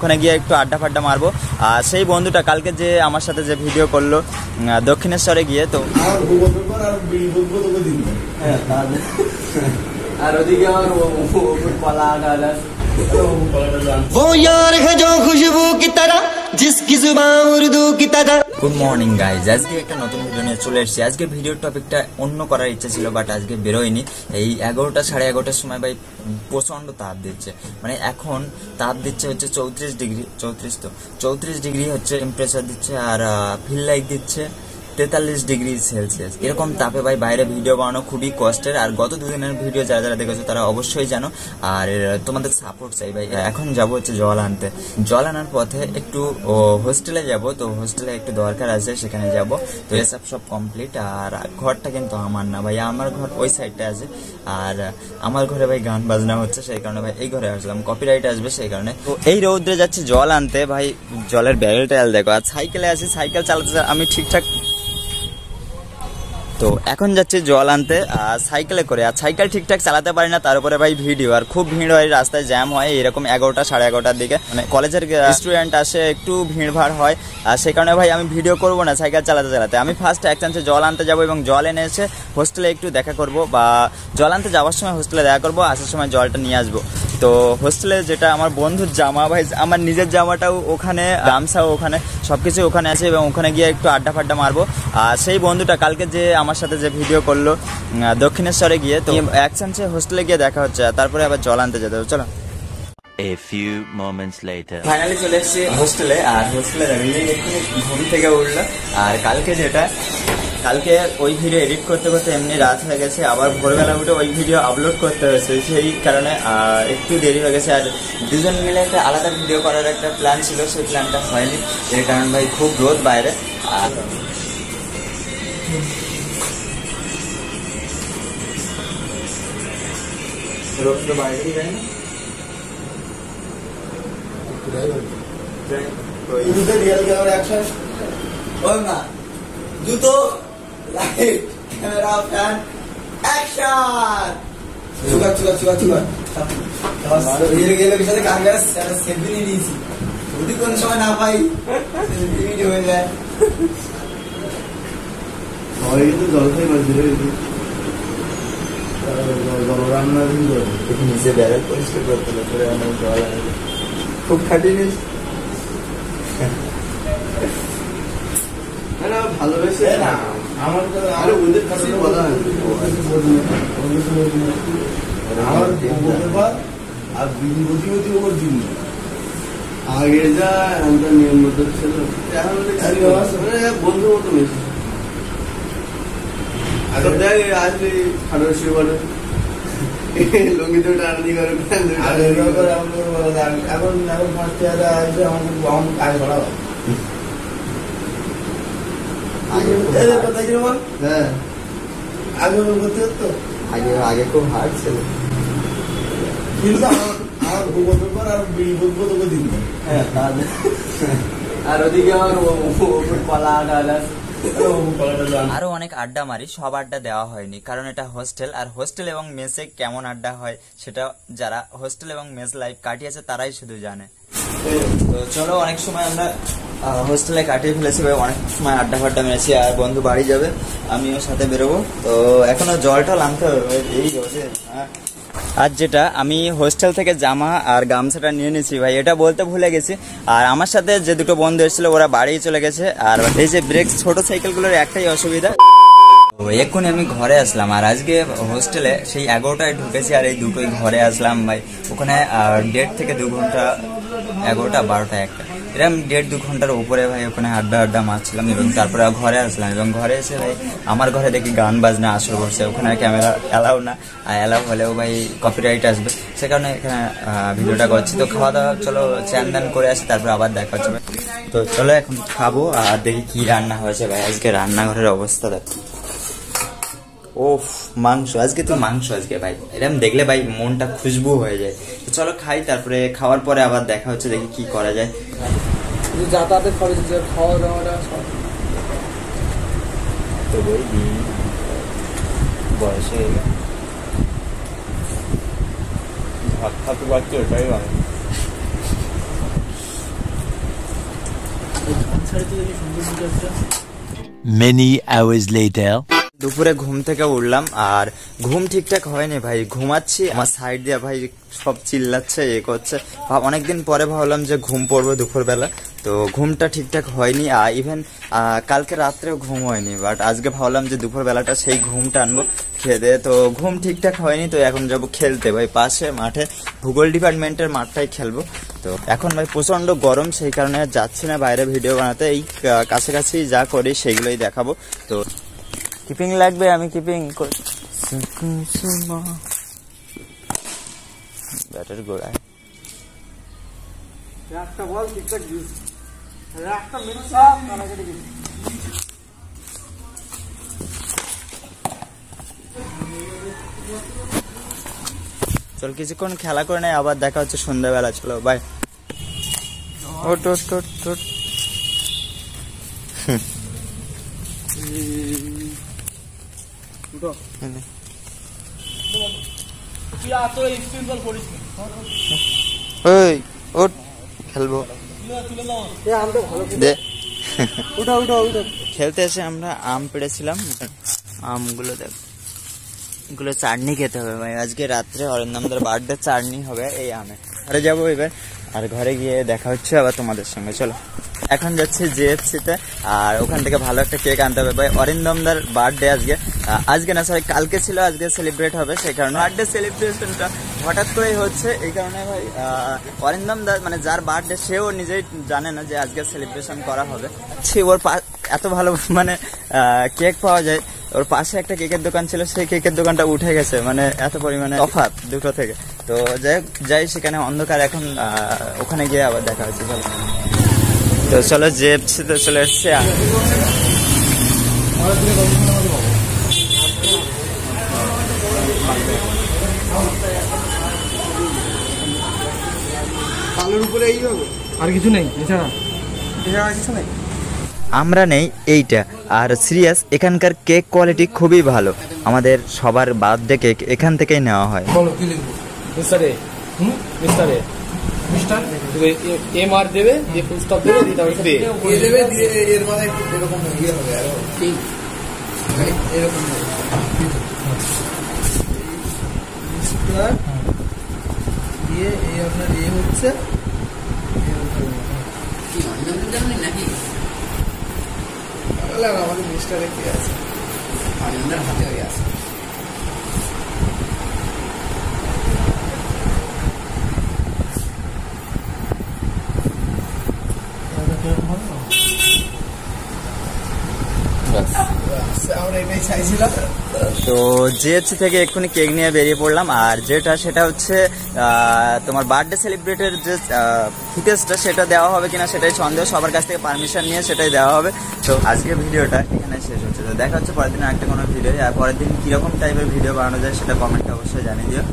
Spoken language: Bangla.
ওখানে গিয়ে একটু আড্ডা ফাড্ডা মারবো। আর সেই বন্ধুটা কালকে যে আমার সাথে যে ভিডিও করলো দক্ষিণেশ্বরে গিয়ে, তো আর ওদিকে আমার কলা वो यार है जो खुशबू की तरह जिसकी जुबान उर्दू की तरह। গুড মর্নিং গাইজ, আজকে একটা নতুন ভিডিও নিয়ে চলে এসেছি। আজকে ভিডিওর টপিকটা অন্য করার ইচ্ছা ছিল, বাট আজকে বেরোয়নি। এই 11টা সাড়ে 11টার সময় ভাই প্রচন্ড তাপ দিচ্ছে, মানে এখন তাপ দিচ্ছে হচ্ছে 34 ডিগ্রি, 34 ডিগ্রি হচ্ছে টেম্পারেচার দিচ্ছে, আর ফিল লাইট দিচ্ছে 43 ডিগ্রি সেলসিয়াস। এরকম তাপে ভাই বাইরে ভিডিও বানানো খুবই কষ্টের। আর গত দুদিনের ভিডিও যারা যারা দেখেছো তারা অবশ্যই জানো, আর তোমাদের সাপোর্ট চাই ভাই। এখন যাব হচ্ছে জল আনতে, জল আনার পথে একটু হোস্টেলে যাব, তো হোস্টেলে একটু দরকার আছে, সেখানে যাব। তো এসব সব কমপ্লিট। আর ঘরটা কিন্তু আমার না ভাই, আমার ঘর ওই সাইডটা আছে, আর আমার ঘরে ভাই গান বাজনা হচ্ছে, সেই কারণে ভাই এই ঘরে আসলাম, কপিরাইট আসবে সেই কারণে। তো এই রৌদ্রে যাচ্ছি জল আনতে ভাই, জলের ব্যারেল ট্যাল দেখো। আর সাইকেলে আছি, সাইকেল চালাতে আমি ঠিকঠাক, তো এখন যাচ্ছি জল আনতে আর সাইকেলে করে। আর সাইকেল ঠিকঠাক চালাতে পারি না, তার উপরে ভাই ভিডিও, আর খুব ভিড় হয়, রাস্তায় জ্যাম হয় এরকম 11টা সাড়ে 11টার দিকে, মানে কলেজের স্টুডেন্ট আসে, একটু ভিড় ভাড় হয়। আর সেই কারণে ভাই আমি ভিডিও করবো না সাইকেল চালাতে চালাতে। আমি ফার্স্ট এক চান্সে জল আনতে যাবো এবং জল এনে এসে হোস্টেলে একটু দেখা করব, বা জল আনতে যাওয়ার সময় হোস্টেলে দেখা করবো, আসার সময় জলটা নিয়ে আসবো। তো হোস্টেলে যেটা আমার বন্ধুর জামা ভাই, আমার নিজের জামাটাও ওখানে, গামছাও ওখানে, সবকিছু ওখানে আছে, এবং ওখানে গিয়ে একটু আড্ডা ফাড্ডা মারবো। আর সেই বন্ধুটা কালকে যে আমার সাথে যে ভিডিও করলো দক্ষিণেশ্বরে গিয়ে, তো এক চান্সে হোস্টেলে গিয়ে দেখা হচ্ছে, তারপরে আবার জল আনতে যেতে হবে। চলো। A few moments later. Finally চলে এসেছি হোস্টেলে, আর হোস্টেলে ঘুম থেকে উঠলো। আর কালকে ওই ভিডিও এডিট করতে করতে এমনি রাত হয়ে গেছে, আবার ভোরবেলা উঠে ওই ভিডিও আপলোড করতে হয়েছে, সেই কারণে একটু দেরি হয়ে গেছে। আর দুজন মিলে একটা আলাদা ভিডিও করার একটা প্ল্যান ছিল, সেই প্ল্যানটা হয়নি, এর কারণ ভাই খুব রোদ বাইরে। আর রোদ তো বাইরেই যায় না, জুতো, লাইট, ক্যামেরা, ফ্যান, অ্যাকশন। যদি কোন সময় না পাই হয়ে যায়, নিচে ব্যারেল পরিষ্কার করতে জল খুব খাটিয়ে ভালোবেসে না আমার তো, আরে ওদের কাছে বলা হয় আমার আর বিভূতি ওর দিন আগে যা আমরা নিয়ম মতো ছিল, এখন বন্ধুর মতো বেশি। এখন দেখ আসলে খাটো শিবারে লুঙ্গি তো টানি করে, এখন ফার্স্ট ইয়ারে আসবে আমাকে কাজ করা হয়। আগে খুব হার্ড ছিল, আর ওদিকে আমার কলা আরো অনেক আড্ডা মারি, সব আড্ডা দেওয়া হয়নি, কারণ এটা হোস্টেল। আর হোস্টেল এবং মেসে কেমন আড্ডা হয় সেটা যারা হোস্টেল এবং মেস লাইফ কাটিয়েছে তারাই শুধু জানে। তো চলো, অনেক সময় আমরা হোস্টেলে কাটিয়ে ফেলেছি ভাই, অনেক সময় আড্ডা ফাড্ডা মেরেছি। আর বন্ধু বাড়ি যাবে, আমিও সাথে বেরোবো, তো এখনো জলটা আনতে হবে এই রোদে। আর যেটা আমি হোস্টেল থেকে জামা আর গামছাটা নিয়ে নিয়েছি ভাই, এটা বলতে ভুলে গেছি। আর আমার সাথে যে দুটো বন্ধু এসেছিল ওরা বাড়ি চলে গেছে। আর এই যে ব্রেক ছোট সাইকেলগুলোর একটাই অসুবিধা, এক্ষুনি আমি ঘরে আসলাম। আর আজকে হোস্টেলে সেই 11টায় ঢুকেছি, আর এই দুটোই ঘরে আসলাম ভাই। ওখানে 1.5 থেকে 2 ঘন্টা, 11টা 12টা 1টা এরকম 1.5-2 ঘন্টার উপরে ভাই ওখানে আড্ডা মারছিলাম, এবং তারপরে ঘরে আসলাম। এবং ঘরে এসে ভাই আমার ঘরে দেখি গান বাজনা আসর করছে, ওখানে ক্যামেরা অ্যালাউ না, আর অ্যালাউ হলেও ভাই কপিরাইট আসবে, সে কারণে এখানে ভিডিওটা করছি। তো খাওয়া দাওয়া চলো চ্যান দান করে আসি, তারপরে আবার দেখা হচ্ছে ভাই। তো চলো এখন খাবো, আর দেখি কি রান্না হয়েছে ভাই। আজকে রান্নাঘরের অবস্থা দেখো, ওফ মাংস, আজকে তো মাংস আজকে ভাই, এরকম দেখলে ভাই মনটা খুশবু হয়ে যায়। তো চলো খাই, তারপরে খাওয়ার পরে আবার দেখা হচ্ছে, দেখি কি করা যায়। যাতায়াতের খরচ, খাওয়া দাওয়াটা তো বই বয়স হয়ে গেল, ভাত খাতে পারছি ওটাই ভালো। Many hours later. দুপুরে ঘুম থেকে উঠলাম আর ঘুম ঠিকঠাক হয়নি ভাই, ঘুমাচ্ছি আমার সাইড দিয়ে ভাই সব চিল্লাচ্ছে এ করছে। অনেকদিন পরে ভাবলাম যে ঘুম পড়বো দুপুরবেলা, তো ঘুমটা ঠিকঠাক হয়নি। আর ইভেন কালকে রাত্রেও ঘুম হয়নি, বাট আজকে ভাবলাম যে দুপুরবেলাটা সেই ঘুমটা আনবো খেয়ে দিয়ে। তো ঘুম ঠিকঠাক হয়নি, তো এখন যাবো খেলতে ভাই পাশে মাঠে, ভূগোল ডিপার্টমেন্টের মাঠটাই খেলবো। তো এখন ভাই প্রচন্ড গরম, সেই কারণে যাচ্ছি না বাইরে ভিডিও বানাতে, এই কাছাকাছি যা করি সেগুলোই দেখাবো। তো কিপিং লাগবে, আমি কিপিং ব্যাটের গোড়ায় একটা বল ঠিকঠাক দিস, একটা মিনিট সব কানাকাটি দিস। চল কিছুক্ষণ খেলা করে নেই, আবার দেখা হচ্ছে সন্ধ্যাবেলা। চলো বাই। ওট ওট ওট ওট। ওই ওট খেলবো দে। উঠো উঠো উঠো। খেলতে এসে আমরা আম পেড়েছিলাম, আমগুলো দেখ, এগুলো চাটনি খেতে হবে ভাই। আজকে রাত্রে অরিন্দমদের বার্থডে, চাটনি হবে এই আমে। ঘরে যাবো এবার, আর ঘরে গিয়ে দেখা হচ্ছে আবার তোমাদের সঙ্গে। চলো এখন যাচ্ছি জিএফসিতে, আর ওখান থেকে ভালো একটা কেক আনতে হবে ভাই। অরিন্দমদার বার্থডে আজকে, আজকে না সরি কালকে ছিল, আজকে সেলিব্রেট হবে। সেই কারণে বার্থডে সেলিব্রেশনটা হঠাৎ করেই হচ্ছে, এই কারণে ভাই অরিন্দমদার মানে যার বার্থডে সেও নিজেই জানে না যে আজকে সেলিব্রেশন করা হবে। ওর এত ভালো মানে কেক পাওয়া যায়। ওর পাশে একটা কেকের দোকান ছিল, সেই কেকের দোকানটা উঠে গেছে, মানে এত পরিমাণে তফাৎ দুটো থেকে। তো যাই সেখানে অন্ধকার এখন, ওখানে গিয়ে আবার দেখা হচ্ছে। চলো তো চলো জিএফসিতে চলে এসছে। আলুর উপরে এই হবে, আর কিছু নেই এছাড়া, এছাড়া কিছু নেই। আমরা নেই এইটা। আর সিরিয়াস, এখানকার কেক কোয়ালিটি খুবই ভালো, আমাদের সবার বার্থডে কেক এখান থেকেই নেওয়া হয়। বলো কি লিখবো? Mister A, mister A, mister M R দেবে, দিয়ে ফুল স্টপ দেবে, দিয়ে তারপরে এ দেবে, দিয়ে এর মানে একটু এরকম ইয়ে হবে, আর ঠিক এরকম মিস্টার দিয়ে এই আপনার এ হচ্ছে নাকি আমাদের মিস্টারে কি আছে, আমাদের হাতে আছে। আমরা এটাই চাইছিলাম। তো জিএফসি থেকে এক্ষুনি কেক নিয়ে বেরিয়ে পড়লাম, আর সেটা হচ্ছে তোমার বার্থডে সেলিব্রেটের যে ফুটেজটা সেটা দেওয়া হবে কিনা সেটাই সন্দেহ, সবার কাছ থেকে পারমিশন নিয়ে সেটাই দেওয়া হবে। তো আজকে ভিডিওটা এখানে শেষ হচ্ছে। তো দেখা হচ্ছে পরের দিন একটা কোনো ভিডিও, আর পরের দিন কিরকম টাইপের ভিডিও বানানো যায় সেটা কমেন্টে অবশ্যই জানিয়ে দিও।